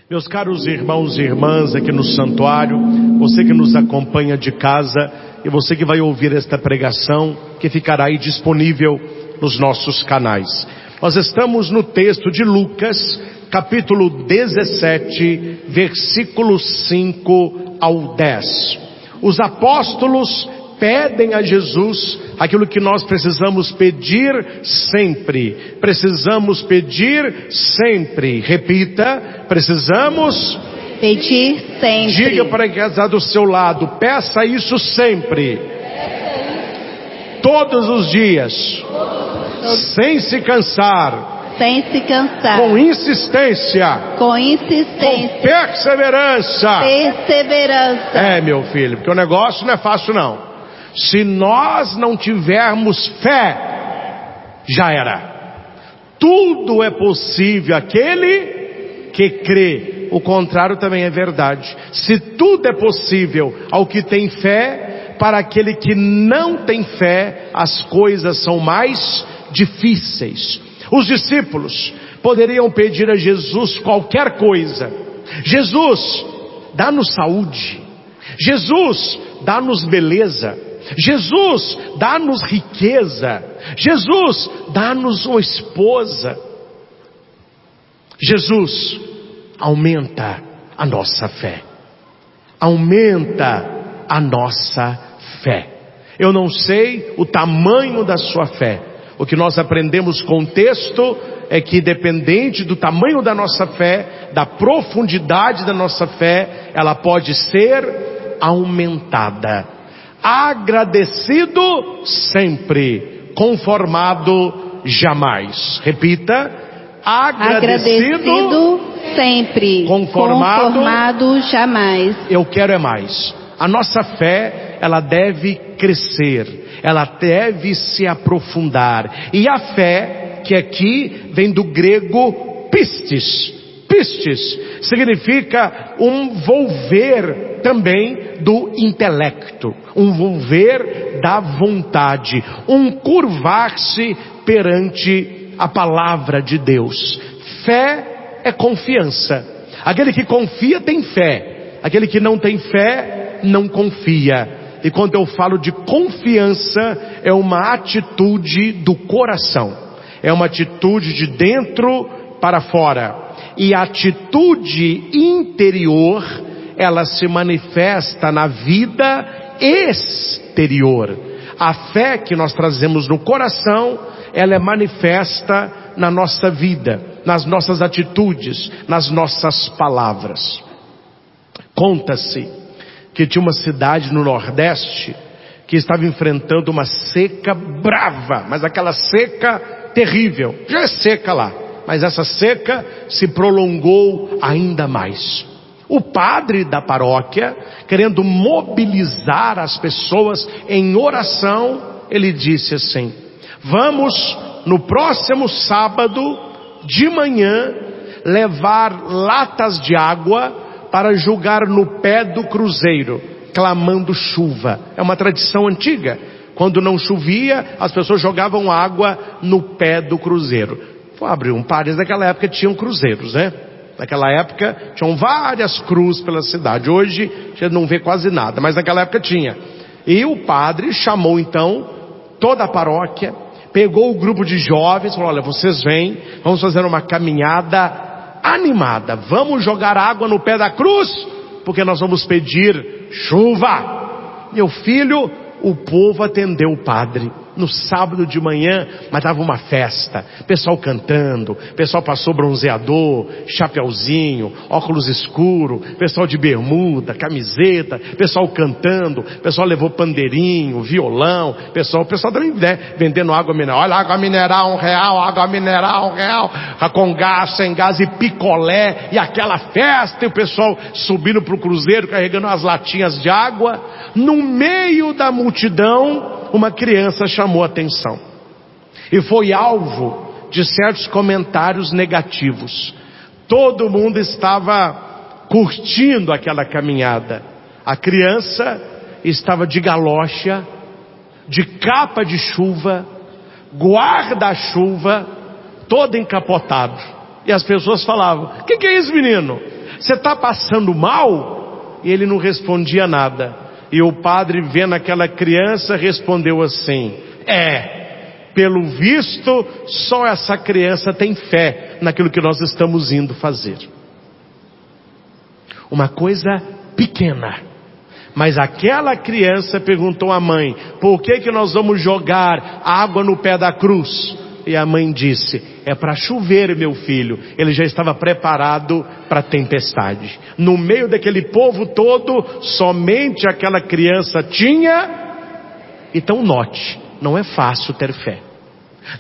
Meus caros irmãos e irmãs aqui no santuário, você que nos acompanha de casa e você que vai ouvir esta pregação que ficará aí disponível nos nossos canais. Nós estamos no texto de Lucas, capítulo 17, versículos 5 ao 10. Os apóstolos pedem a Jesus aquilo que nós precisamos pedir sempre. Precisamos pedir sempre. Repita, precisamos pedir sempre. Diga para quem está do seu lado, peça isso sempre. Todos os dias. Sem se cansar. Sem se cansar. Com insistência. Com insistência. Com perseverança. Perseverança. Meu filho, porque o negócio não é fácil não. Se nós não tivermos fé, já era. Tudo é possível aquele que crê. O contrário também é verdade. Se tudo é possível ao que tem fé, para aquele que não tem fé, as coisas são mais difíceis. Os discípulos poderiam pedir a Jesus qualquer coisa. Jesus, dá-nos saúde. Jesus, dá-nos beleza. Jesus, dá-nos riqueza. Jesus, dá-nos uma esposa. Jesus, aumenta a nossa fé. Aumenta a nossa fé. Eu não sei o tamanho da sua fé. O que nós aprendemos com o texto é que, dependente do tamanho da nossa fé, da profundidade da nossa fé, ela pode ser aumentada. Agradecido sempre, conformado jamais. Repita, agradecido sempre, conformado jamais. Eu quero é mais. A nossa fé, ela deve crescer, ela deve se aprofundar. E a fé, que aqui vem do grego pistis. Pistis significa um volver também do intelecto, um volver da vontade, um curvar-se perante a palavra de Deus. Fé é confiança. Aquele que confia tem fé. Aquele que não tem fé não confia. E quando eu falo de confiança, é uma atitude do coração. É uma atitude de dentro para fora. E a atitude interior, ela se manifesta na vida exterior. A fé que nós trazemos no coração, ela é manifesta na nossa vida, nas nossas atitudes, nas nossas palavras. Conta-se que tinha uma cidade no Nordeste que estava enfrentando uma seca brava, mas aquela seca terrível. Já é seca lá, mas essa seca se prolongou ainda mais. O padre da paróquia, querendo mobilizar as pessoas em oração, ele disse assim: vamos no próximo sábado de manhã levar latas de água para jogar no pé do cruzeiro, clamando chuva. É uma tradição antiga. Quando não chovia, as pessoas jogavam água no pé do cruzeiro. Vou abrir um parênteses, naquela época tinham cruzeiros, né? Naquela época tinham várias cruzes pela cidade. Hoje a gente não vê quase nada, mas naquela época tinha. E o padre chamou então toda a paróquia, pegou o grupo de jovens, falou: olha, vocês vêm, vamos fazer uma caminhada animada, vamos jogar água no pé da cruz, porque nós vamos pedir chuva. Meu filho, o povo atendeu o padre no sábado de manhã, mas estava uma festa, pessoal cantando, pessoal passou bronzeador, chapeuzinho, óculos escuro, pessoal de bermuda, camiseta, pessoal cantando, pessoal levou pandeirinho, violão, pessoal também, né, vendendo água mineral. Olha, água mineral R$1, água mineral R$1, com gás, sem gás e picolé, e aquela festa, e o pessoal subindo para o cruzeiro, carregando as latinhas de água. No meio da multidão, uma criança chamou a atenção e foi alvo de certos comentários negativos. Todo mundo estava curtindo aquela caminhada. A criança estava de galocha, de capa de chuva, guarda-chuva, todo encapotado. E as pessoas falavam: que é isso, menino? Você está passando mal? E ele não respondia nada. E o padre, vendo aquela criança, respondeu assim: pelo visto, só essa criança tem fé naquilo que nós estamos indo fazer. Uma coisa pequena. Mas aquela criança perguntou à mãe: por que nós vamos jogar água no pé da cruz? E a mãe disse: é para chover, meu filho. Ele já estava preparado para a tempestade. No meio daquele povo todo, somente aquela criança tinha. Então note, não é fácil ter fé.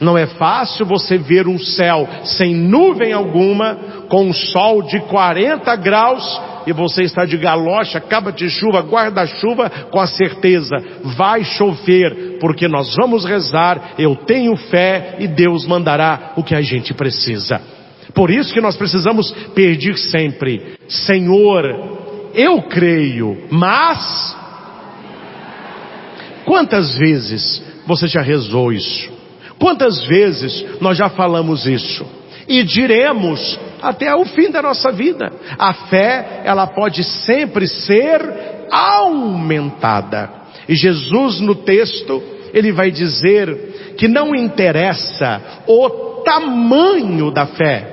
Não é fácil você ver um céu sem nuvem alguma, com um sol de 40 graus, e você está de galocha, capa de chuva, guarda-chuva, com a certeza, vai chover, porque nós vamos rezar, eu tenho fé e Deus mandará o que a gente precisa. Por isso que nós precisamos pedir sempre: Senhor, eu creio, mas... Quantas vezes você já rezou isso? Quantas vezes nós já falamos isso? E diremos até o fim da nossa vida. A fé, ela pode sempre ser aumentada. E Jesus, no texto, ele vai dizer que não interessa o tamanho da fé,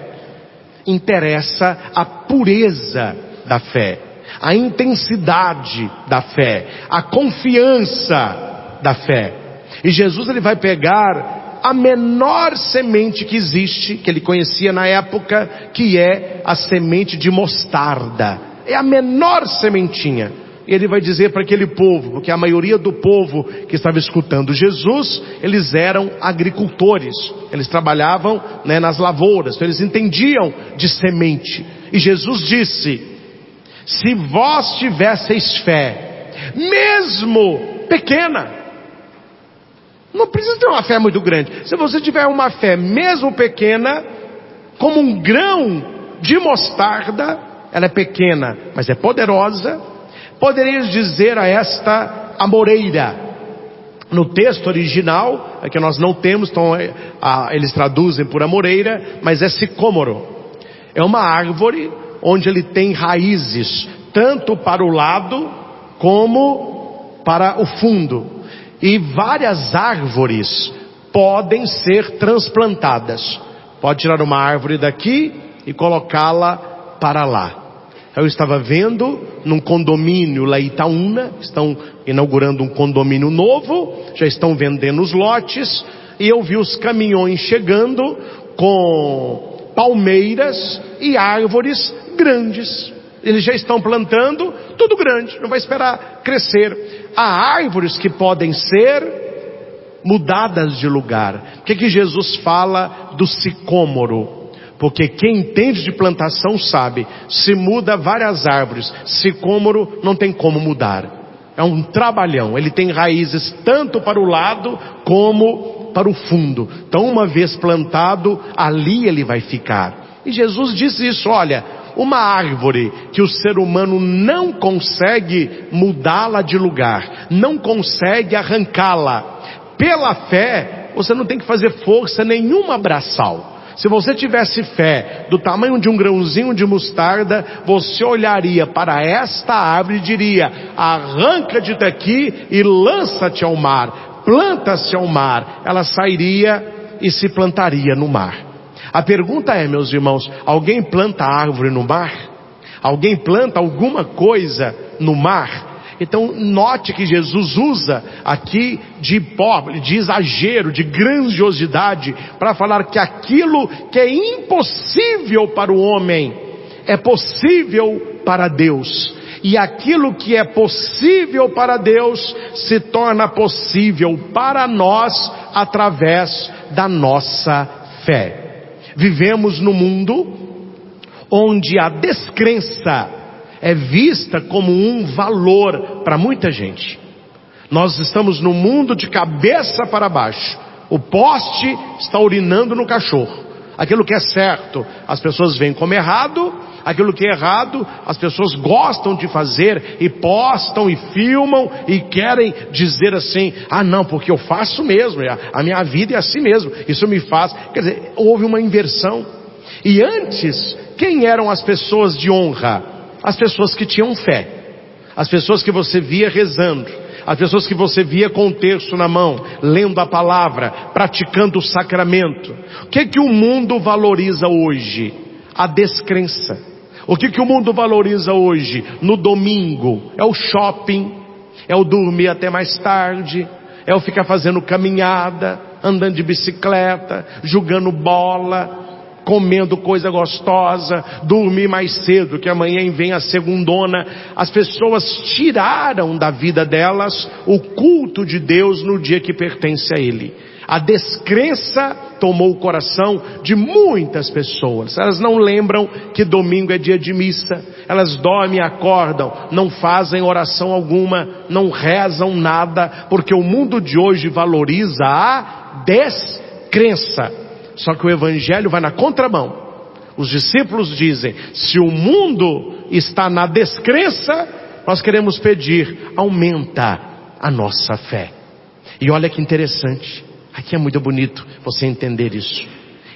interessa a pureza da fé, a intensidade da fé, a confiança da fé. E Jesus, ele vai pegar a menor semente que existe, que ele conhecia na época, que é a semente de mostarda. É a menor sementinha. E ele vai dizer para aquele povo, porque a maioria do povo que estava escutando Jesus, eles eram agricultores, eles trabalhavam, nas lavouras, então eles entendiam de semente. E Jesus disse: se vós tivesseis fé, mesmo pequena, não precisa ter uma fé muito grande. Se você tiver uma fé mesmo pequena, como um grão de mostarda, ela é pequena, mas é poderosa. Poderias dizer a esta amoreira. No texto original, que nós não temos, então eles traduzem por amoreira, mas é sicômoro. É uma árvore onde ele tem raízes, tanto para o lado como para o fundo. E várias árvores podem ser transplantadas. Pode tirar uma árvore daqui e colocá-la para lá. Eu estava vendo num condomínio lá em Itaúna, estão inaugurando um condomínio novo, já estão vendendo os lotes, e eu vi os caminhões chegando com palmeiras e árvores grandes. Eles já estão plantando tudo grande, não vai esperar crescer. Há árvores que podem ser mudadas de lugar. Por que Jesus fala do sicômoro? Porque quem entende de plantação sabe, se muda várias árvores, sicômoro não tem como mudar. É um trabalhão, ele tem raízes tanto para o lado como para o fundo. Então uma vez plantado, ali ele vai ficar. E Jesus diz isso: olha, uma árvore que o ser humano não consegue mudá-la de lugar, não consegue arrancá-la, pela fé, você não tem que fazer força nenhuma braçal. Se você tivesse fé do tamanho de um grãozinho de mostarda, você olharia para esta árvore e diria: arranca-te daqui e lança-te ao mar, planta-se ao mar. Ela sairia e se plantaria no mar. A pergunta é, meus irmãos, alguém planta árvore no mar? Alguém planta alguma coisa no mar? Então note que Jesus usa aqui de hipóbole, de exagero, de grandiosidade, para falar que aquilo que é impossível para o homem, é possível para Deus. E aquilo que é possível para Deus, se torna possível para nós, através da nossa fé. Vivemos num mundo onde a descrença é vista como um valor para muita gente. Nós estamos num mundo de cabeça para baixo. O poste está urinando no cachorro. Aquilo que é certo, as pessoas veem como errado. Aquilo que é errado, as pessoas gostam de fazer e postam e filmam e querem dizer assim: ah não, porque eu faço mesmo, a minha vida é assim mesmo, isso me faz. Quer dizer, houve uma inversão. E antes quem eram as pessoas de honra? As pessoas que tinham fé, as pessoas que você via rezando, as pessoas que você via com o terço na mão, lendo a palavra, praticando o sacramento. O que o mundo valoriza hoje? A descrença. O que o mundo valoriza hoje? No domingo, é o shopping, é o dormir até mais tarde, é o ficar fazendo caminhada, andando de bicicleta, jogando bola, comendo coisa gostosa, dormir mais cedo, que amanhã vem a segundona. As pessoas tiraram da vida delas o culto de Deus no dia que pertence a Ele. A descrença tomou o coração de muitas pessoas. Elas não lembram que domingo é dia de missa. Elas dormem e acordam, não fazem oração alguma, não rezam nada, porque o mundo de hoje valoriza a descrença. Só que o Evangelho vai na contramão. Os discípulos dizem: se o mundo está na descrença, nós queremos pedir, aumenta a nossa fé. E olha que interessante, aqui é muito bonito você entender isso.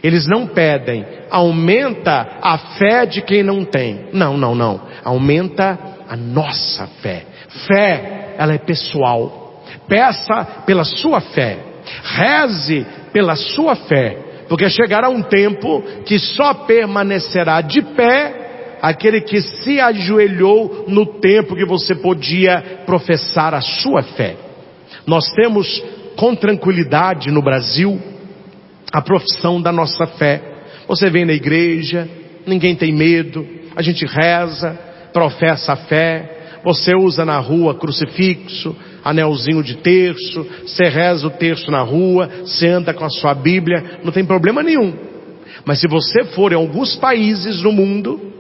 Eles não pedem, aumenta a fé de quem não tem. Não. Aumenta a nossa fé. Fé, ela é pessoal. Peça pela sua fé. Reze pela sua fé. Porque chegará um tempo que só permanecerá de pé aquele que se ajoelhou no tempo que você podia professar a sua fé. Nós temos com tranquilidade no Brasil a profissão da nossa fé. Você vem na igreja, ninguém tem medo, a gente reza, professa a fé. Você usa na rua crucifixo, anelzinho de terço, você reza o terço na rua, você anda com a sua Bíblia, não tem problema nenhum. Mas se você for em alguns países no mundo,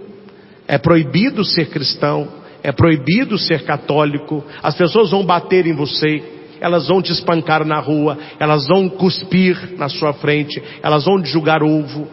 é proibido ser cristão, é proibido ser católico, as pessoas vão bater em você, elas vão te espancar na rua, elas vão cuspir na sua frente, elas vão te jogar ovo.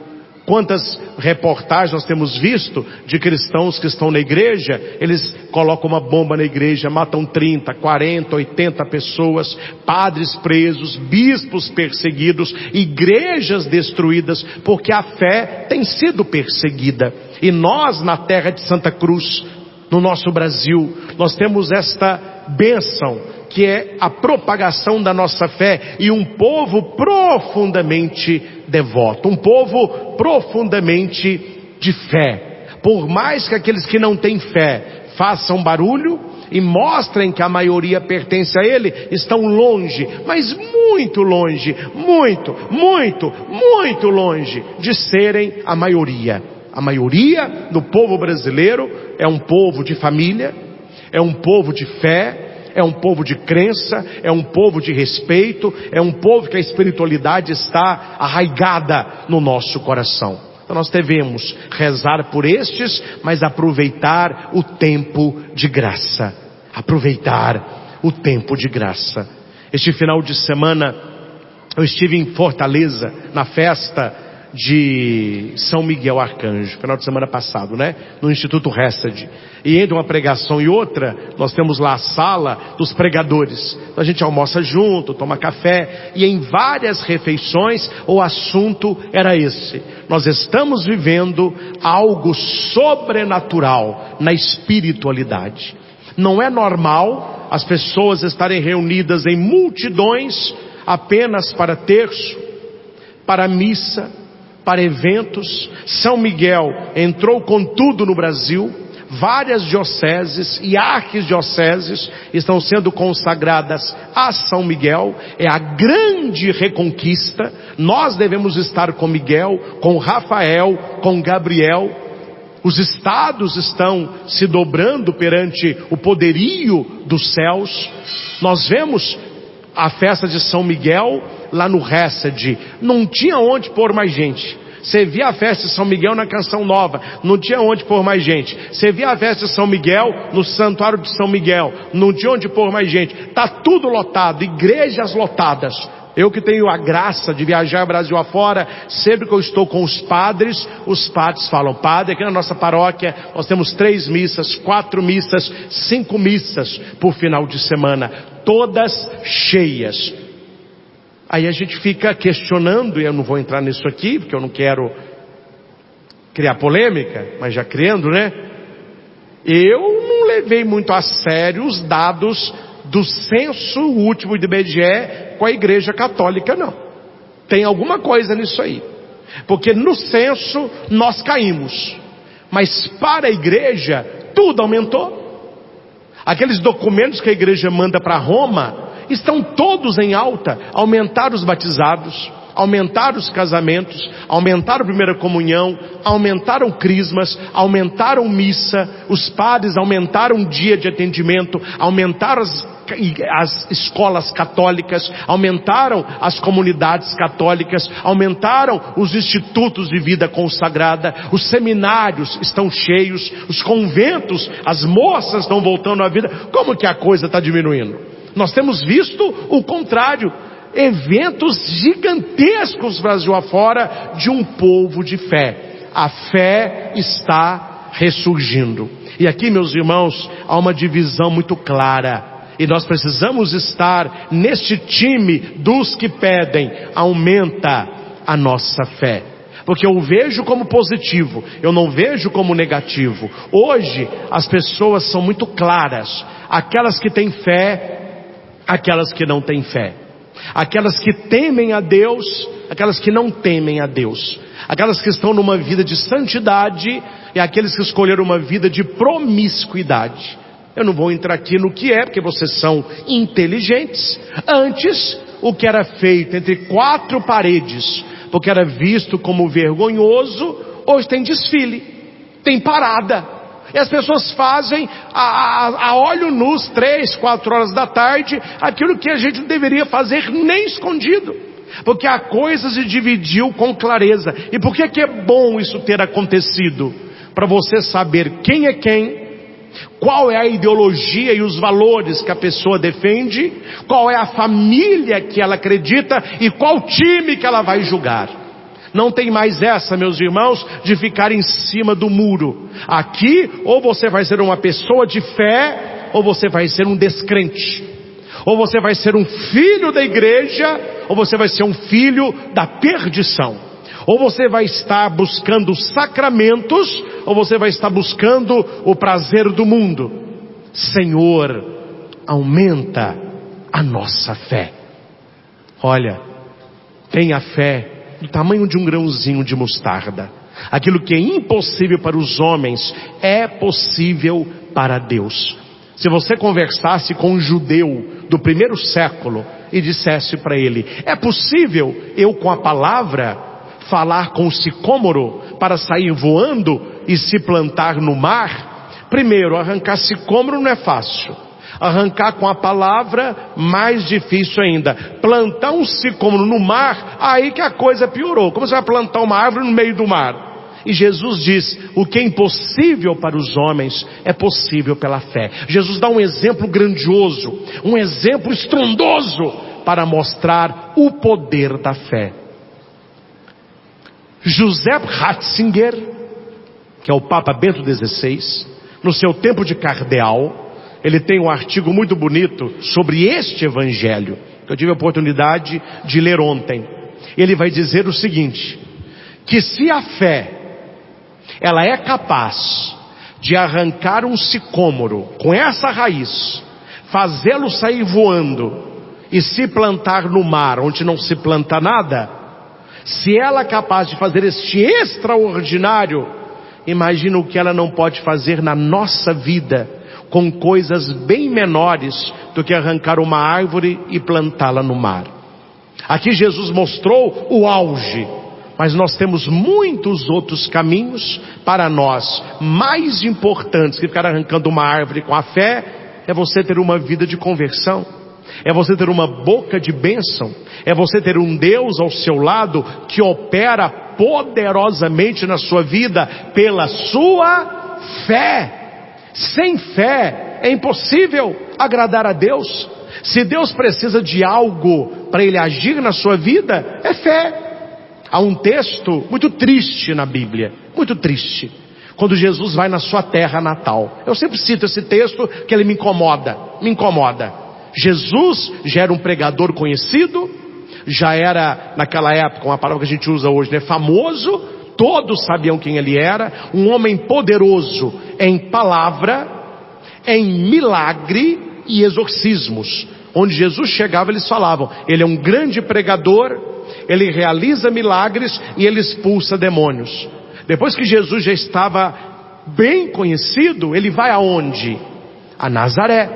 Quantas reportagens nós temos visto de cristãos que estão na igreja, eles colocam uma bomba na igreja, matam 30, 40, 80 pessoas, padres presos, bispos perseguidos, igrejas destruídas, porque a fé tem sido perseguida. E nós na terra de Santa Cruz, no nosso Brasil, nós temos esta bênção, que é a propagação da nossa fé, e um povo profundamente devoto, um povo profundamente de fé. Por mais que aqueles que não têm fé façam barulho e mostrem que a maioria pertence a Ele, estão longe, mas muito longe, muito longe de serem a maioria. A maioria do povo brasileiro é um povo de família, é um povo de fé, é um povo de crença, é um povo de respeito, é um povo que a espiritualidade está arraigada no nosso coração. Então nós devemos rezar por estes, mas aproveitar o tempo de graça. Aproveitar o tempo de graça. Este final de semana eu estive em Fortaleza, na festa de São Miguel Arcanjo, final de semana passado, no Instituto Hesed. E entre uma pregação e outra, nós temos lá a sala dos pregadores. Então a gente almoça junto, toma café, e em várias refeições o assunto era esse: nós estamos vivendo algo sobrenatural na espiritualidade. Não é normal as pessoas estarem reunidas em multidões apenas para terço, para missa, para eventos. São Miguel entrou com tudo no Brasil. Várias dioceses e arquidioceses estão sendo consagradas a São Miguel. É a grande reconquista. Nós devemos estar com Miguel, com Rafael, com Gabriel. Os estados estão se dobrando perante o poderio dos céus. Nós vemos a festa de São Miguel lá no Hesed, não tinha onde pôr mais gente. Você via a festa de São Miguel na Canção Nova, não tinha onde pôr mais gente. Você via a festa de São Miguel no Santuário de São Miguel, não tinha onde pôr mais gente. Está tudo lotado, igrejas lotadas. Eu que tenho a graça de viajar Brasil afora, sempre que eu estou com os padres falam: padre, aqui na nossa paróquia nós temos 3 missas, 4 missas, 5 missas por final de semana, todas cheias. Aí a gente fica questionando, e eu não vou entrar nisso aqui, porque eu não quero criar polêmica, mas já criando, né? Eu não levei muito a sério os dados do censo último de IBGE com a Igreja Católica, não. Tem alguma coisa nisso aí. Porque no censo nós caímos, mas para a igreja tudo aumentou. Aqueles documentos que a igreja manda para Roma estão todos em alta. Aumentaram os batizados, aumentaram os casamentos, aumentaram a primeira comunhão, aumentaram crismas, aumentaram missa, os padres aumentaram o dia de atendimento, aumentaram as escolas católicas, aumentaram as comunidades católicas, aumentaram os institutos de vida consagrada, os seminários estão cheios, os conventos, as moças estão voltando à vida. Como que a coisa está diminuindo? Nós temos visto o contrário, eventos gigantescos Brasil afora de um povo de fé. A fé está ressurgindo. E aqui, meus irmãos, há uma divisão muito clara. E nós precisamos estar neste time dos que pedem, aumenta a nossa fé. Porque eu vejo como positivo, eu não vejo como negativo. Hoje as pessoas são muito claras, aquelas que têm fé, aquelas que não têm fé. Aquelas que temem a Deus, aquelas que não temem a Deus. Aquelas que estão numa vida de santidade e aqueles que escolheram uma vida de promiscuidade. Eu não vou entrar aqui no que é, porque vocês são inteligentes. Antes, o que era feito entre quatro paredes, porque era visto como vergonhoso, hoje tem desfile, tem parada. E as pessoas fazem a olho nus, 3, 4 horas da tarde, aquilo que a gente não deveria fazer nem escondido. Porque a coisa se dividiu com clareza. E por que é bom isso ter acontecido? Para você saber quem é quem, qual é a ideologia e os valores que a pessoa defende, qual é a família que ela acredita e qual time que ela vai julgar. Não tem mais essa, meus irmãos, de ficar em cima do muro. Aqui, ou você vai ser uma pessoa de fé, ou você vai ser um descrente. Ou você vai ser um filho da igreja, ou você vai ser um filho da perdição. Ou você vai estar buscando sacramentos, ou você vai estar buscando o prazer do mundo. Senhor, aumenta a nossa fé. Olha, tenha fé do tamanho de um grãozinho de mostarda. Aquilo que é impossível para os homens é possível para Deus. Se você conversasse com um judeu do primeiro século e dissesse para ele: é possível eu com a palavra falar com o sicômoro para sair voando e se plantar no mar? Primeiro, arrancar sicômoro não é fácil. Arrancar com a palavra, mais difícil ainda. Plantar um sicômoro no mar, aí que a coisa piorou. Como você vai plantar uma árvore no meio do mar? E Jesus diz: o que é impossível para os homens é possível pela fé. Jesus dá um exemplo grandioso, um exemplo estrondoso para mostrar o poder da fé. Joseph Ratzinger, que é o Papa Bento XVI, no seu tempo de cardeal, ele tem um artigo muito bonito sobre este evangelho, que eu tive a oportunidade de ler ontem. Ele vai dizer o seguinte: que se a fé, ela é capaz de arrancar um sicômoro com essa raiz, fazê-lo sair voando e se plantar no mar onde não se planta nada, se ela é capaz de fazer este extraordinário, imagina o que ela não pode fazer na nossa vida, com coisas bem menores do que arrancar uma árvore e plantá-la no mar. Aqui Jesus mostrou o auge, mas nós temos muitos outros caminhos para nós, mais importantes que ficar arrancando uma árvore com a fé. É você ter uma vida de conversão, é você ter uma boca de bênção, é você ter um Deus ao seu lado que opera poderosamente na sua vida pela sua fé. Sem fé é impossível agradar a Deus. Se Deus precisa de algo para Ele agir na sua vida, é fé. Há um texto muito triste na Bíblia, muito triste, quando Jesus vai na sua terra natal. Eu sempre cito esse texto que ele me incomoda. Jesus já era um pregador conhecido, já era naquela época, uma palavra que a gente usa hoje, né, famoso, Todos sabiam quem ele era, um homem poderoso em palavra, em milagre e exorcismos. Onde Jesus chegava, eles falavam: ele é um grande pregador, ele realiza milagres e ele expulsa demônios. Depois que Jesus já estava bem conhecido, ele vai aonde? A Nazaré,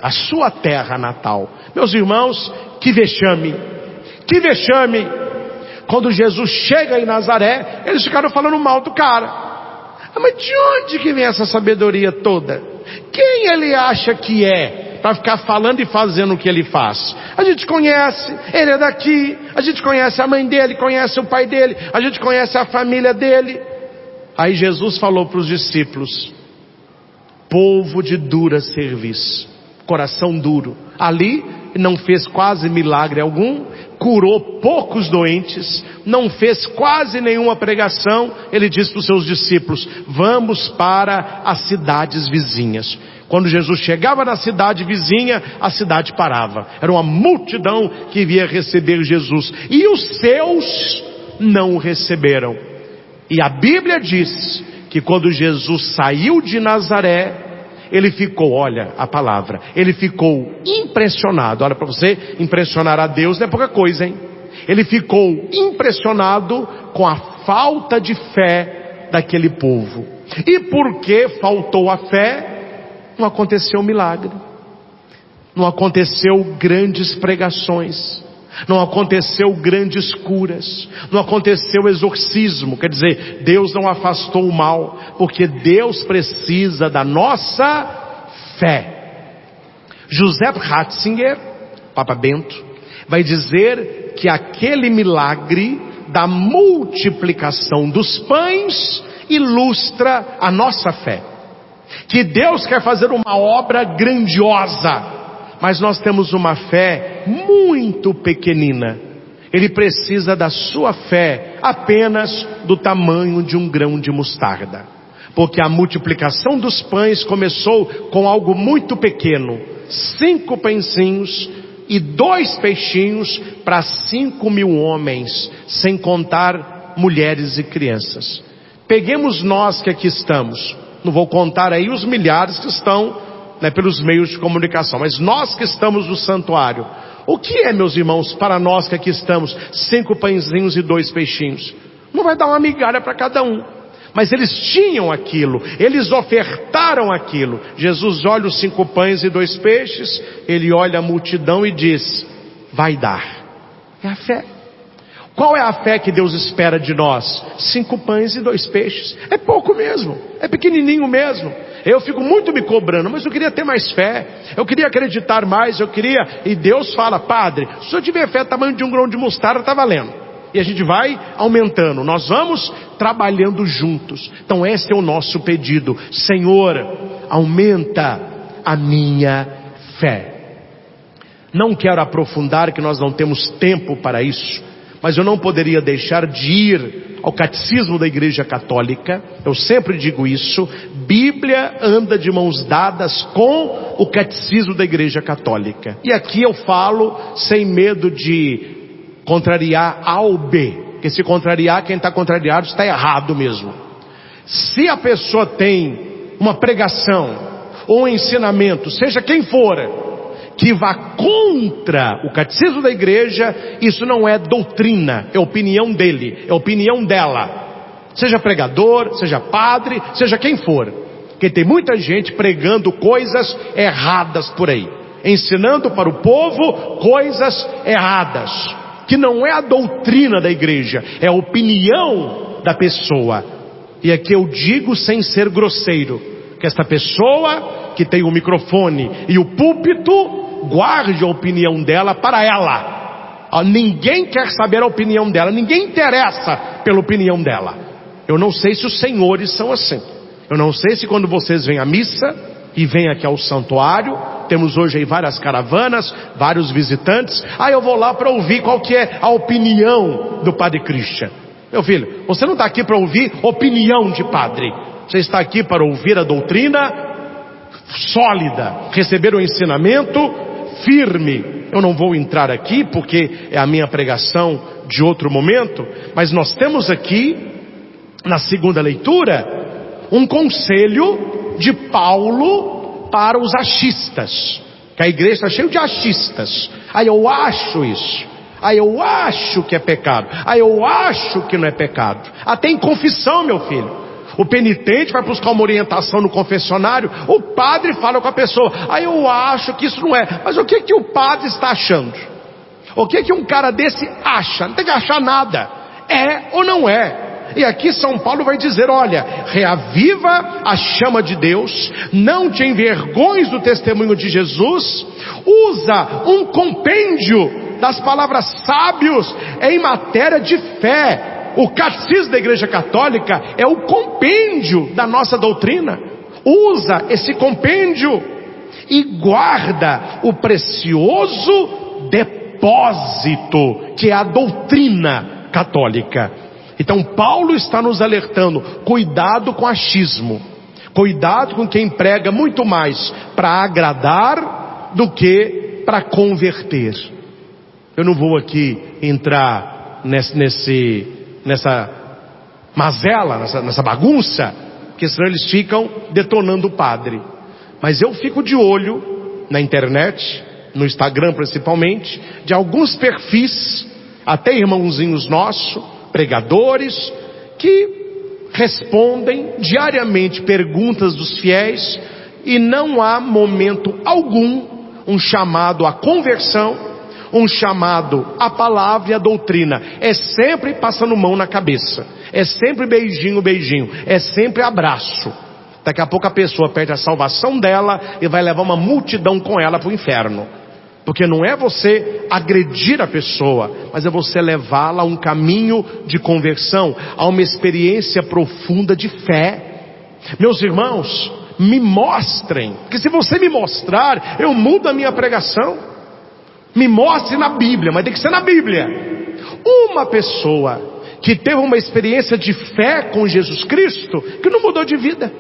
a sua terra natal. Meus irmãos, que vexame, que vexame. Quando Jesus chega em Nazaré, eles ficaram falando mal do cara. Mas de onde que vem essa sabedoria toda? Quem ele acha que é para ficar falando e fazendo o que ele faz? A gente conhece, ele é daqui, a gente conhece a mãe dele, conhece o pai dele, a gente conhece a família dele. Aí Jesus falou para os discípulos: povo de dura serviço, coração duro. Ali não fez quase milagre algum, curou poucos doentes, não fez quase nenhuma pregação. Ele disse para os seus discípulos: vamos para as cidades vizinhas. Quando Jesus chegava na cidade vizinha, a cidade parava. Era uma multidão que via receber Jesus, e os seus não o receberam. E a Bíblia diz que quando Jesus saiu de Nazaré, ele ficou, olha a palavra, ele ficou impressionado. Olha, para você impressionar a Deus não é pouca coisa, hein? Ele ficou impressionado com a falta de fé daquele povo. E porque faltou a fé, não aconteceu milagre, não aconteceu grandes pregações, não aconteceu grandes curas, não aconteceu exorcismo. Quer dizer, Deus não afastou o mal, porque Deus precisa da nossa fé. Joseph Ratzinger, Papa Bento, vai dizer que aquele milagre da multiplicação dos pães ilustra a nossa fé. Que Deus quer fazer uma obra grandiosa, mas nós temos uma fé muito pequenina. Ele precisa da sua fé apenas do tamanho de um grão de mostarda. Porque a multiplicação dos pães começou com algo muito pequeno. 5 pãezinhos e 2 peixinhos para 5.000 homens, sem contar mulheres e crianças. Peguemos nós que aqui estamos. Não vou contar aí os milhares que estão pelos meios de comunicação, mas nós que estamos no santuário, o que é, meus irmãos, para nós que aqui estamos, 5 pãezinhos e 2 peixinhos? Não vai dar uma migalha para cada um, mas eles tinham aquilo, eles ofertaram aquilo. Jesus olha os 5 pães e 2 peixes, ele olha a multidão e diz: vai dar. É a fé. Qual é a fé que Deus espera de nós? 5 pães e 2 peixes. É pouco mesmo, é pequenininho mesmo. Eu fico muito me cobrando, mas eu queria ter mais fé, eu queria acreditar mais, e Deus fala: padre, se eu tiver fé tamanho de um grão de mostarda, está valendo. E a gente vai aumentando, nós vamos trabalhando juntos. Então esse é o nosso pedido: Senhor, aumenta a minha fé. Não quero aprofundar, que nós não temos tempo para isso, mas eu não poderia deixar de ir ao catecismo da Igreja Católica. Eu sempre digo isso: Bíblia anda de mãos dadas com o catecismo da Igreja Católica. E aqui eu falo sem medo de contrariar A ou B, porque se contrariar, quem está contrariado está errado mesmo. Se a pessoa tem uma pregação ou um ensinamento, seja quem for, que vá contra o catecismo da igreja, isso não é doutrina, é opinião dele, é opinião dela. Seja pregador, seja padre, seja quem for. Porque tem muita gente pregando coisas erradas por aí, ensinando para o povo coisas erradas, que não é a doutrina da igreja, é a opinião da pessoa. E aqui eu digo sem ser grosseiro, que esta pessoa que tem o microfone e o púlpito, guarde a opinião dela para ela. Ninguém quer saber a opinião dela, ninguém interessa pela opinião dela. Eu não sei se os senhores são assim, eu não sei se quando vocês vêm à missa e vêm aqui ao santuário, temos hoje aí várias caravanas, vários visitantes, eu vou lá para ouvir qual que é a opinião do Padre Christian. Meu filho, você não está aqui para ouvir opinião de padre, você está aqui para ouvir a doutrina sólida, receber o ensinamento firme. Eu não vou entrar aqui porque é a minha pregação de outro momento, mas nós temos aqui na segunda leitura, um conselho de Paulo para os achistas, que a igreja está cheia de achistas. Eu acho isso, eu acho que é pecado, eu acho que não é pecado. Até em confissão, meu filho, o penitente vai buscar uma orientação no confessionário, o padre fala com a pessoa, eu acho que isso não é. Mas o que o padre está achando? O que um cara desse acha? Não tem que achar nada, é ou não é. E aqui São Paulo vai dizer, olha, reaviva a chama de Deus, não te envergonhes do testemunho de Jesus, usa um compêndio das palavras sábios em matéria de fé. O catecismo da Igreja Católica é o compêndio da nossa doutrina. Usa esse compêndio e guarda o precioso depósito que é a doutrina católica. Então Paulo está nos alertando, cuidado com achismo, cuidado com quem prega muito mais para agradar do que para converter. Eu não vou aqui entrar nessa mazela, nessa bagunça, porque senão eles ficam detonando o padre. Mas eu fico de olho na internet, no Instagram principalmente, de alguns perfis, até irmãozinhos nossos, pregadores, que respondem diariamente perguntas dos fiéis, e não há momento algum um chamado à conversão, um chamado à palavra e à doutrina. É sempre passando mão na cabeça, é sempre beijinho, é sempre abraço. Daqui a pouco a pessoa perde a salvação dela e vai levar uma multidão com ela para o inferno. Porque não é você agredir a pessoa, mas é você levá-la a um caminho de conversão, a uma experiência profunda de fé. Meus irmãos, me mostrem, porque se você me mostrar, eu mudo a minha pregação. Me mostre na Bíblia, mas tem que ser na Bíblia. Uma pessoa que teve uma experiência de fé com Jesus Cristo, que não mudou de vida.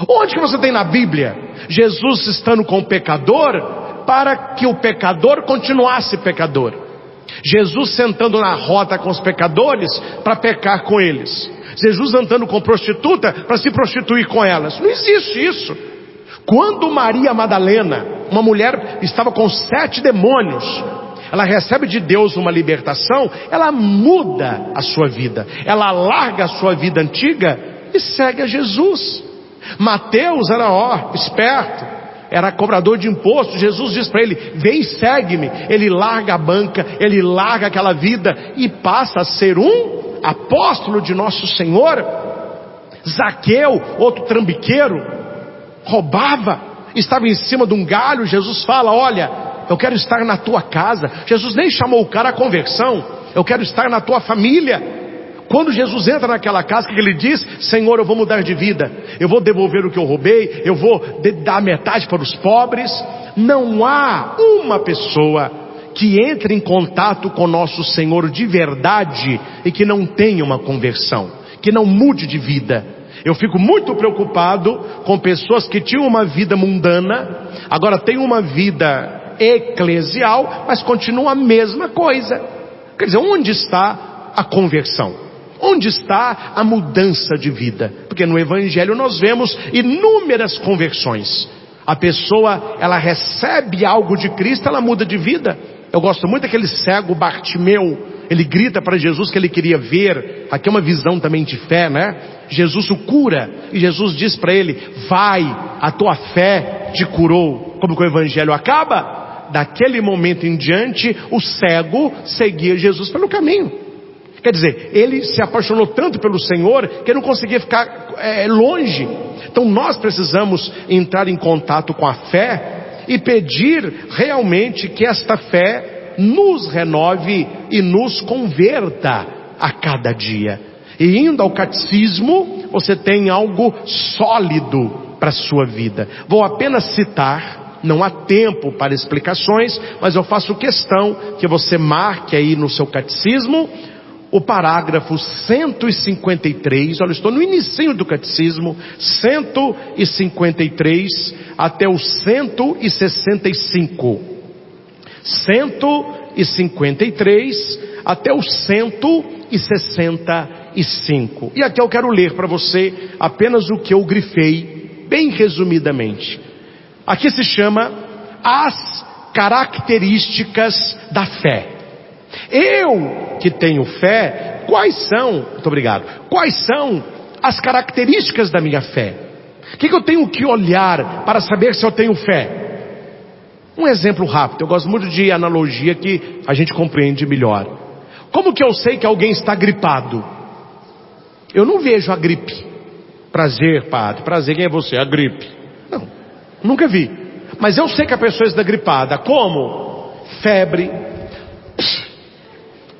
Onde que você tem na Bíblia Jesus estando com o pecador para que o pecador continuasse pecador? Jesus sentando na rota com os pecadores para pecar com eles. Jesus andando com prostituta para se prostituir com elas. Não existe isso. Quando Maria Madalena, uma mulher, estava com 7 demônios, ela recebe de Deus uma libertação, ela muda a sua vida, ela larga a sua vida antiga e segue a Jesus. Mateus era esperto, era cobrador de impostos. Jesus diz para ele, vem e segue-me. Ele larga a banca, ele larga aquela vida e passa a ser um apóstolo de nosso Senhor. Zaqueu, outro trambiqueiro, roubava, estava em cima de um galho. Jesus fala, olha, eu quero estar na tua casa. Jesus nem chamou o cara à conversão, eu quero estar na tua família. Quando Jesus entra naquela casa, o que ele diz? Senhor, eu vou mudar de vida, eu vou devolver o que eu roubei, eu vou dar metade para os pobres. Não há uma pessoa que entre em contato com nosso Senhor de verdade e que não tenha uma conversão, que não mude de vida. Eu fico muito preocupado com pessoas que tinham uma vida mundana, agora têm uma vida eclesial, mas continuam a mesma coisa. Quer dizer, onde está a conversão? Onde está a mudança de vida? Porque no Evangelho nós vemos inúmeras conversões. A pessoa, ela recebe algo de Cristo, ela muda de vida. Eu gosto muito daquele cego Bartimeu. Ele grita para Jesus que ele queria ver. Aqui é uma visão também de fé, né? Jesus o cura, e Jesus diz para ele, vai, a tua fé te curou. Como que o Evangelho acaba? Daquele momento em diante, o cego seguia Jesus pelo caminho. Quer dizer, ele se apaixonou tanto pelo Senhor que ele não conseguia ficar longe. Então nós precisamos entrar em contato com a fé e pedir realmente que esta fé nos renove e nos converta a cada dia. E indo ao catecismo, você tem algo sólido para a sua vida. Vou apenas citar, não há tempo para explicações, mas eu faço questão que você marque aí no seu catecismo o parágrafo 153, olha, estou no inicinho do catecismo, 153 até o 165. 153 até o 165. 65. E aqui eu quero ler para você apenas o que eu grifei, bem resumidamente. Aqui se chama as características da fé. Eu que tenho fé, quais são as características da minha fé? O que eu tenho que olhar para saber se eu tenho fé? Um exemplo rápido, eu gosto muito de analogia que a gente compreende melhor. Como que eu sei que alguém está gripado? Eu não vejo a gripe. Prazer, padre. Prazer, quem é você? A gripe. Não, nunca vi. Mas eu sei que a pessoa está gripada. Como? Febre,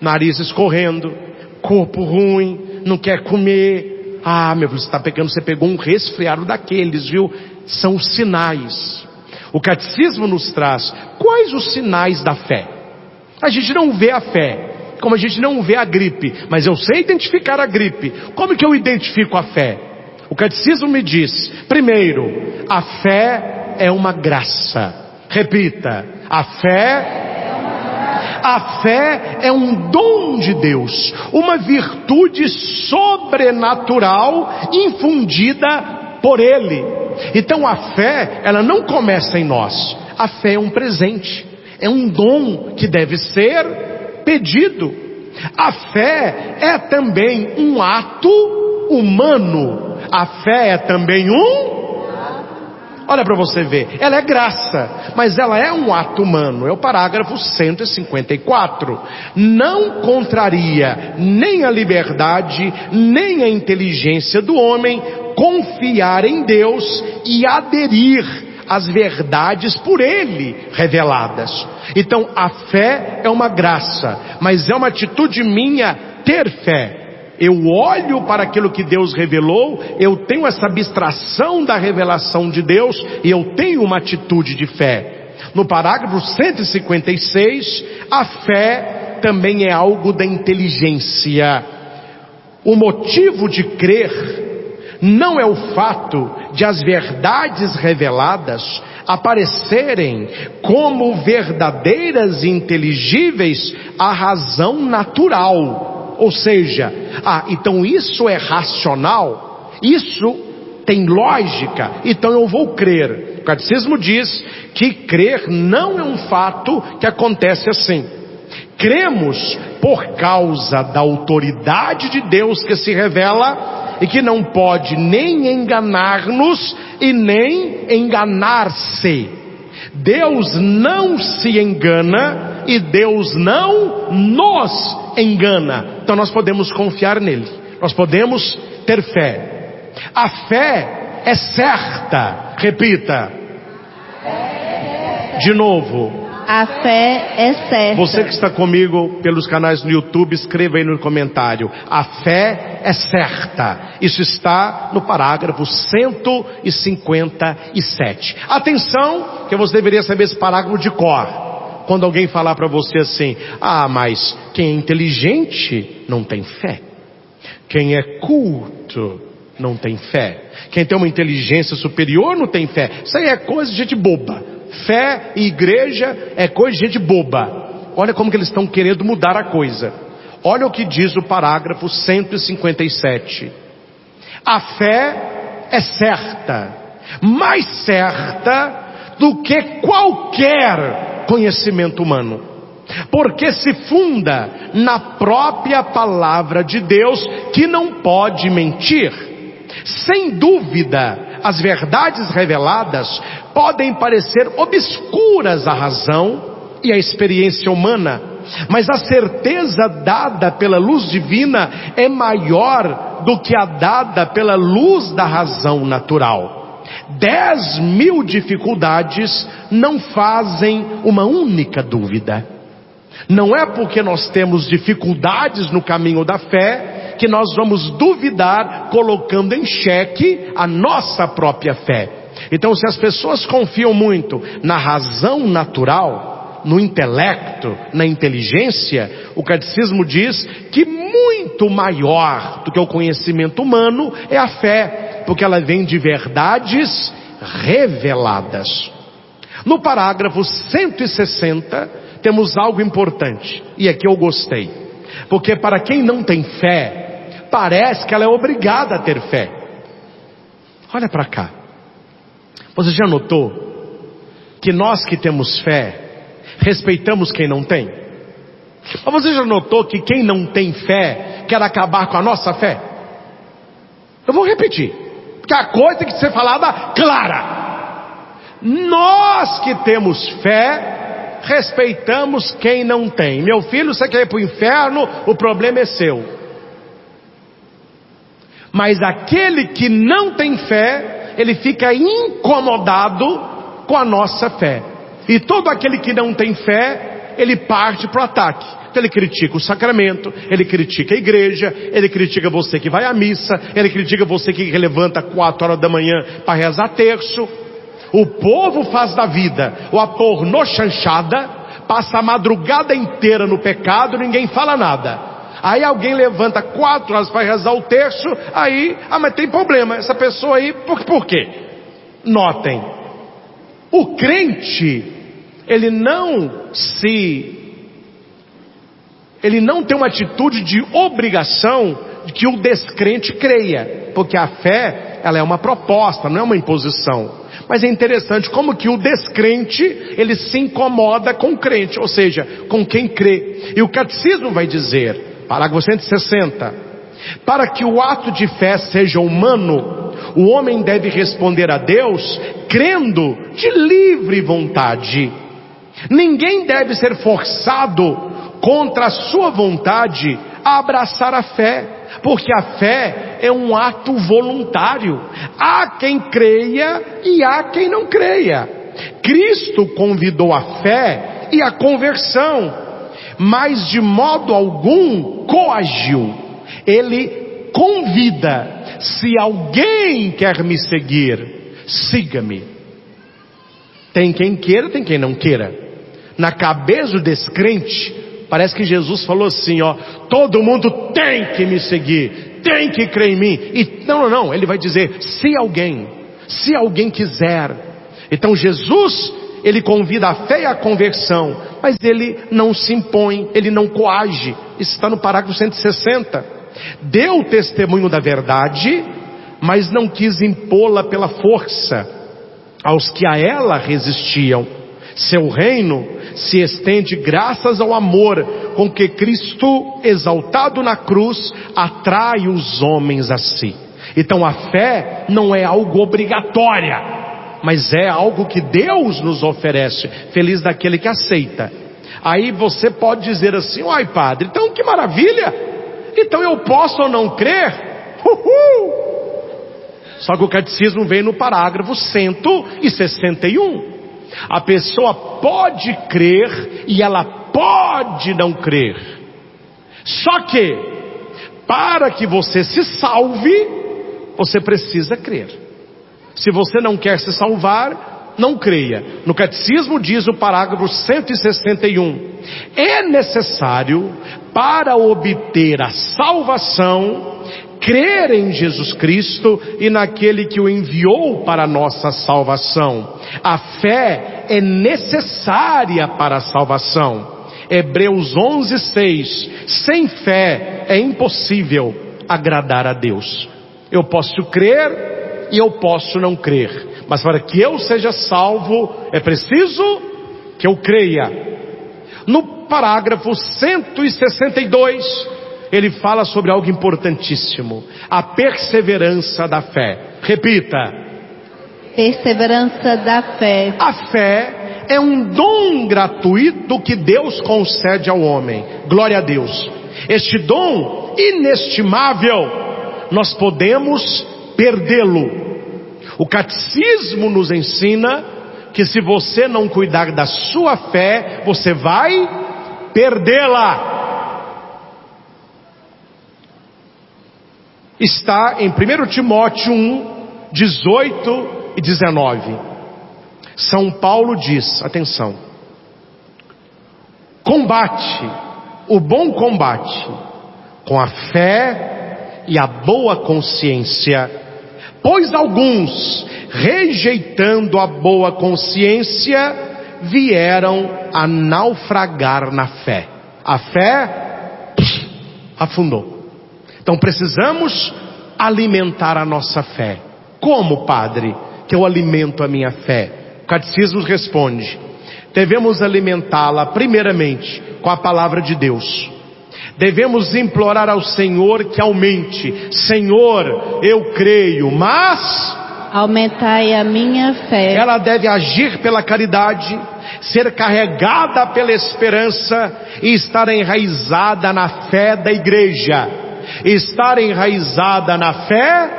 nariz escorrendo, corpo ruim, não quer comer. Ah, meu filho, você pegou um resfriado daqueles, viu? São os sinais. O catecismo nos traz quais os sinais da fé. A gente não vê a fé, como a gente não vê a gripe, mas eu sei identificar a gripe. Como que eu identifico a fé? O catecismo me diz, primeiro, a fé é uma graça. Repita, a fé é um dom de Deus, uma virtude sobrenatural infundida por Ele. Então a fé, ela não começa em nós. A fé é um presente, é um dom que deve ser pedido. A fé é também um ato humano. A fé é também olha para você ver, ela é graça, mas ela é um ato humano. É o parágrafo 154. Não contraria nem a liberdade, nem a inteligência do homem confiar em Deus e aderir às verdades por Ele reveladas. Então a fé é uma graça, mas é uma atitude minha ter fé. Eu olho para aquilo que Deus revelou, eu tenho essa abstração da revelação de Deus e eu tenho uma atitude de fé. No parágrafo 156, a fé também é algo da inteligência. O motivo de crer não é o fato de as verdades reveladas aparecerem como verdadeiras e inteligíveis à razão natural. Ou seja, então isso é racional, isso tem lógica, então eu vou crer. O catecismo diz que crer não é um fato que acontece assim. Cremos por causa da autoridade de Deus que se revela e que não pode nem enganar-nos e nem enganar-se. Deus não se engana e Deus não nos engana. Então nós podemos confiar nele, nós podemos ter fé. A fé é certa. Repita de novo. A fé é certa. Você que está comigo pelos canais no YouTube, escreva aí no comentário. A fé é certa. Isso está no parágrafo 157. Atenção, que você deveria saber esse parágrafo de cor. Quando alguém falar para você assim: mas quem é inteligente não tem fé. Quem é culto não tem fé. Quem tem uma inteligência superior não tem fé. Isso aí é coisa de gente boba. Fé e igreja é coisa de gente boba. Olha como que eles estão querendo mudar a coisa. Olha o que diz o parágrafo 157. A fé é certa, mais certa do que qualquer conhecimento humano, porque se funda na própria palavra de Deus, que não pode mentir. Sem dúvida, as verdades reveladas podem parecer obscuras à razão e à experiência humana, mas a certeza dada pela luz divina é maior do que a dada pela luz da razão natural. 10.000 dificuldades não fazem uma única dúvida. Não é porque nós temos dificuldades no caminho da fé que nós vamos duvidar, colocando em xeque a nossa própria fé. Então, se as pessoas confiam muito na razão natural, no intelecto, na inteligência, o catecismo diz que muito maior do que o conhecimento humano é a fé, porque ela vem de verdades reveladas. No parágrafo 160, temos algo importante, e aqui eu gostei, porque para quem não tem fé, parece que ela é obrigada a ter fé. Olha para cá. Você já notou que nós que temos fé respeitamos quem não tem? Mas você já notou que quem não tem fé quer acabar com a nossa fé? Eu vou repetir, porque a coisa tem que ser falada clara. Nós que temos fé respeitamos quem não tem. Meu filho, você quer ir para o inferno, o problema é seu. Mas aquele que não tem fé, ele fica incomodado com a nossa fé. E todo aquele que não tem fé, ele parte para o ataque. Então ele critica o sacramento, ele critica a igreja, ele critica você que vai à missa, ele critica você que levanta 4 horas da manhã para rezar terço. O povo faz da vida o pornô chanchada, passa a madrugada inteira no pecado, ninguém fala nada. Aí alguém levanta 4 horas para rezar o terço, aí, mas tem problema, essa pessoa aí, por quê? Notem, o crente, ele não tem uma atitude de obrigação de que o descrente creia, porque a fé, ela é uma proposta, não é uma imposição. Mas é interessante como que o descrente, ele se incomoda com o crente, ou seja, com quem crê. E o catecismo vai dizer, parágrafo 160, para que o ato de fé seja humano, o homem deve responder a Deus crendo de livre vontade. Ninguém deve ser forçado contra a sua vontade a abraçar a fé, porque a fé é um ato voluntário. Há quem creia e há quem não creia. Cristo convidou a fé e a conversão, mas de modo algum coagiu. Ele convida: se alguém quer me seguir, siga-me. Tem quem queira, tem quem não queira. Na cabeça do descrente, parece que Jesus falou assim, todo mundo tem que me seguir, tem que crer em mim. E não, ele vai dizer, se alguém quiser. Então Jesus, ele convida a fé e a conversão, mas ele não se impõe, ele não coage. Isso está no parágrafo 160. Deu testemunho da verdade, mas não quis impô-la pela força aos que a ela resistiam. Seu reino se estende graças ao amor com que Cristo, exaltado na cruz, atrai os homens a si. Então a fé não é algo obrigatória, mas é algo que Deus nos oferece. Feliz daquele que aceita. Aí você pode dizer assim, uai padre, então que maravilha, então eu posso ou não crer? Uhul! Só que o catecismo vem no parágrafo 161. A pessoa pode crer e ela pode não crer. Só que, para que você se salve, você precisa crer. Se você não quer se salvar, não creia. No catecismo diz o parágrafo 161: é necessário, para obter a salvação, crer em Jesus Cristo e naquele que o enviou para a nossa salvação. A fé é necessária para a salvação. Hebreus 11:6. Sem fé é impossível agradar a Deus. Eu posso crer e eu posso não crer, mas para que eu seja salvo é preciso que eu creia. No parágrafo 162, ele fala sobre algo importantíssimo: a perseverança da fé. Repita: perseverança da fé. A fé é um dom gratuito que Deus concede ao homem. Glória a Deus. Este dom inestimável, nós podemos perdê-lo. O catecismo nos ensina que se você não cuidar da sua fé, você vai perdê-la. Está em 1 Timóteo 1:18 e 19. São Paulo diz, atenção: combate o bom combate com a fé e a boa consciência, pois alguns, rejeitando a boa consciência, vieram a naufragar na fé. A fé afundou. Então precisamos alimentar a nossa fé. Como, padre, que eu alimento a minha fé? O catecismo responde: devemos alimentá-la primeiramente com a palavra de Deus. Devemos implorar ao Senhor que aumente. Senhor, eu creio, mas aumentai a minha fé. Ela deve agir pela caridade, ser carregada pela esperança e estar enraizada na fé da igreja. Estar enraizada na fé.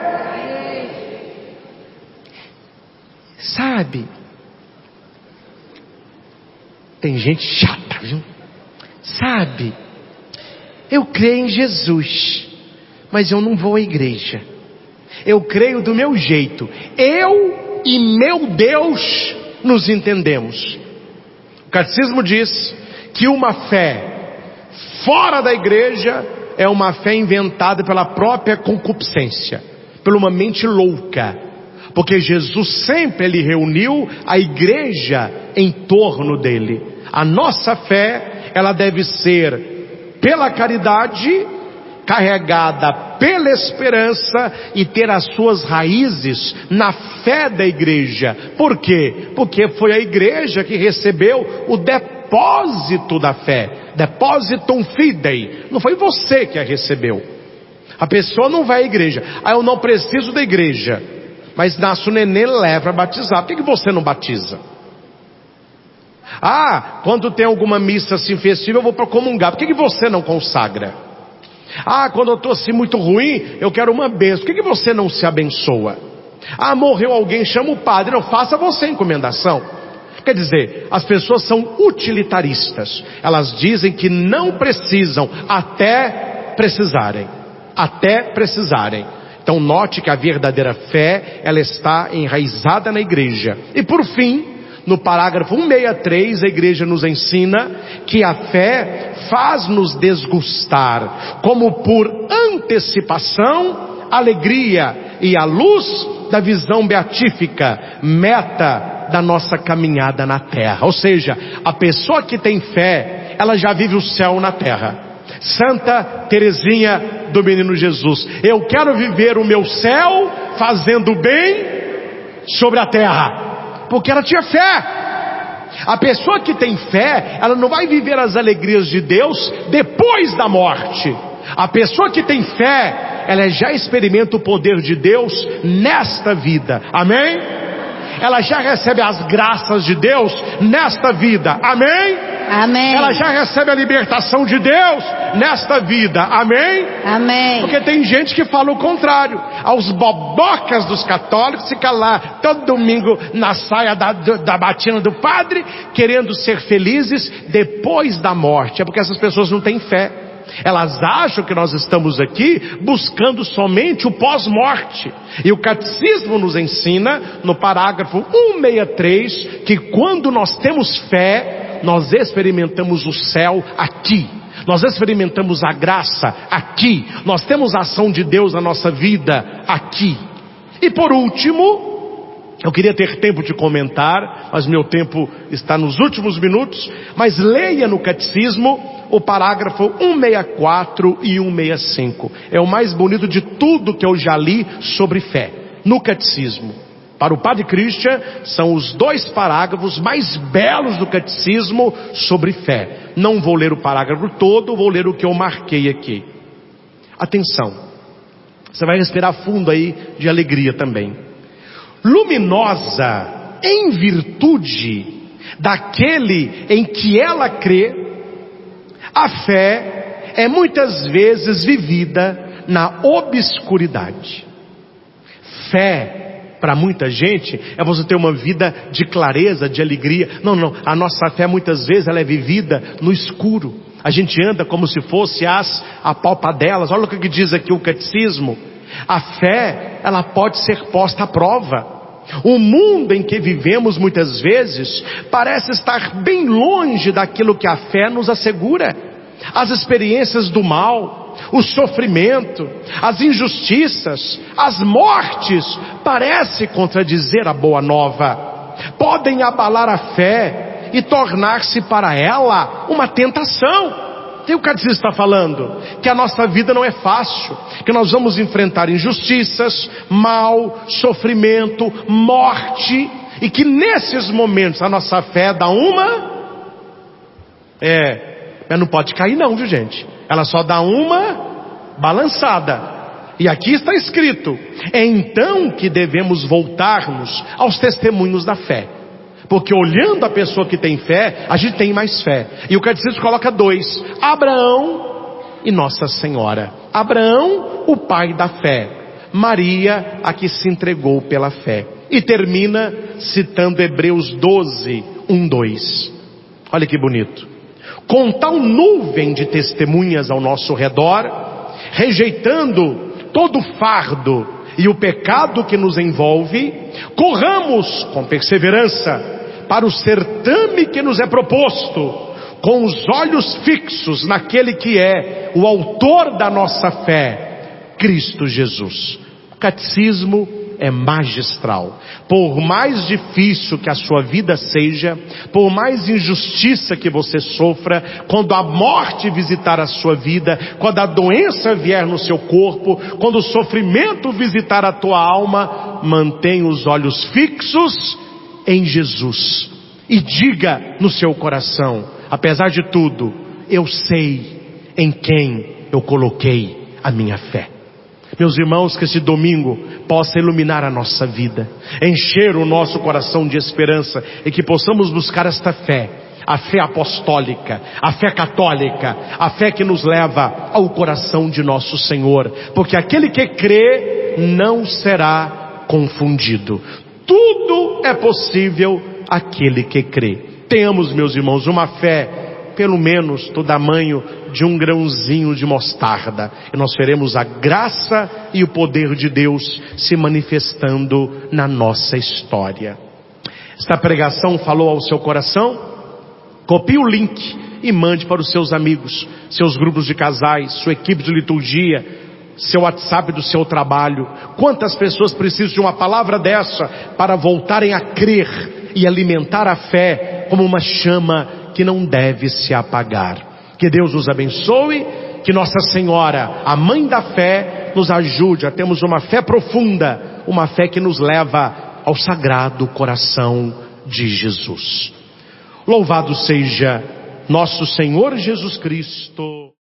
Sabe, tem gente chata, viu? Sabe, eu creio em Jesus, mas eu não vou à igreja. Eu creio do meu jeito. Eu e meu Deus nos entendemos. O catecismo diz que uma fé fora da igreja é uma fé inventada pela própria concupiscência, por uma mente louca. Porque Jesus sempre ele reuniu a igreja em torno dele. A nossa fé, ela deve ser pela caridade, carregada pela esperança e ter as suas raízes na fé da igreja. Por quê? Porque foi a igreja que recebeu o depósito da fé. Depositum fidei. Não foi você que a recebeu. A pessoa não vai à igreja. Eu não preciso da igreja. Mas nasce o neném, leva para batizar. Por que você não batiza? Quando tem alguma missa assim festiva, eu vou para comungar. Por que você não consagra? Quando eu estou assim muito ruim, eu quero uma bênção. Por que você não se abençoa? Morreu alguém, chama o padre. Não, faça você a encomendação. Quer dizer, as pessoas são utilitaristas. Elas dizem que não precisam até precisarem. Até precisarem. Então note que a verdadeira fé, ela está enraizada na igreja. E por fim, no parágrafo 163, a igreja nos ensina que a fé faz-nos desgustar, como por antecipação, alegria e a luz da visão beatífica, meta da nossa caminhada na terra. Ou seja, a pessoa que tem fé, ela já vive o céu na terra. Santa Teresinha do Menino Jesus: eu quero viver o meu céu fazendo bem sobre a terra, porque ela tinha fé. A pessoa que tem fé, ela não vai viver as alegrias de Deus depois da morte. A pessoa que tem fé, ela já experimenta o poder de Deus nesta vida, amém? Ela já recebe as graças de Deus nesta vida, amém? Amém. Ela já recebe a libertação de Deus nesta vida, amém? Amém. Porque tem gente que fala o contrário. Aos bobocas dos católicos, fica lá todo domingo na saia da batina do padre, querendo ser felizes depois da morte. É porque essas pessoas não têm fé. Elas acham que nós estamos aqui buscando somente o pós-morte. E o catecismo nos ensina, no parágrafo 163, que quando nós temos fé, nós experimentamos o céu aqui. Nós experimentamos a graça aqui. Nós temos a ação de Deus na nossa vida aqui. E por último, eu queria ter tempo de comentar, mas meu tempo está nos últimos minutos. Mas leia no catecismo o parágrafo 164 e 165. É o mais bonito de tudo que eu já li sobre fé no catecismo. Para o Padre Christian, são os 2 parágrafos mais belos do catecismo sobre fé. Não vou ler o parágrafo todo, vou ler o que eu marquei aqui. Atenção, você vai respirar fundo aí de alegria também. Luminosa em virtude daquele em que ela crê, a fé é muitas vezes vivida na obscuridade. Fé, para muita gente, é você ter uma vida de clareza, de alegria. Não, a nossa fé muitas vezes ela é vivida no escuro. A gente anda como se fosse as apalpadelas. Olha o que diz aqui o catecismo. A fé, ela pode ser posta à prova. O mundo em que vivemos muitas vezes parece estar bem longe daquilo que a fé nos assegura. As experiências do mal, o sofrimento, as injustiças, as mortes parecem contradizer a boa nova. Podem abalar a fé e tornar-se para ela uma tentação. que o catecismo está falando? Que a nossa vida não é fácil, que nós vamos enfrentar injustiças, mal, sofrimento, morte, e que nesses momentos a nossa fé dá mas não pode cair não, viu gente? Ela só dá uma balançada. E aqui está escrito: é então que devemos voltarmos aos testemunhos da fé. Porque olhando a pessoa que tem fé, a gente tem mais fé. E o catecismo coloca 2: Abraão e Nossa Senhora. Abraão, o pai da fé. Maria, a que se entregou pela fé. E termina citando Hebreus 12, 1-2. Olha que bonito. Com tal nuvem de testemunhas ao nosso redor, rejeitando todo o fardo e o pecado que nos envolve, corramos com perseverança para o certame que nos é proposto, com os olhos fixos naquele que é o autor da nossa fé, Cristo Jesus. O catecismo é magistral. Por mais difícil que a sua vida seja, por mais injustiça que você sofra, quando a morte visitar a sua vida, quando a doença vier no seu corpo, quando o sofrimento visitar a tua alma, mantenha os olhos fixos em Jesus e diga no seu coração: apesar de tudo, eu sei em quem eu coloquei a minha fé. Meus irmãos, que esse domingo possa iluminar a nossa vida, encher o nosso coração de esperança, e que possamos buscar esta fé, a fé apostólica, a fé católica, a fé que nos leva ao coração de nosso Senhor, porque aquele que crê não será confundido. Tudo é possível àquele que crê. Tenhamos, meus irmãos, uma fé pelo menos do tamanho de um grãozinho de mostarda, e nós veremos a graça e o poder de Deus se manifestando na nossa história. Esta pregação falou ao seu coração? Copie o link e mande para os seus amigos, seus grupos de casais, sua equipe de liturgia, seu WhatsApp do seu trabalho. Quantas pessoas precisam de uma palavra dessa para voltarem a crer e alimentar a fé como uma chama que não deve se apagar. Que Deus nos abençoe, que Nossa Senhora, a mãe da fé, nos ajude a termos uma fé profunda, uma fé que nos leva ao sagrado coração de Jesus. Louvado seja nosso Senhor Jesus Cristo.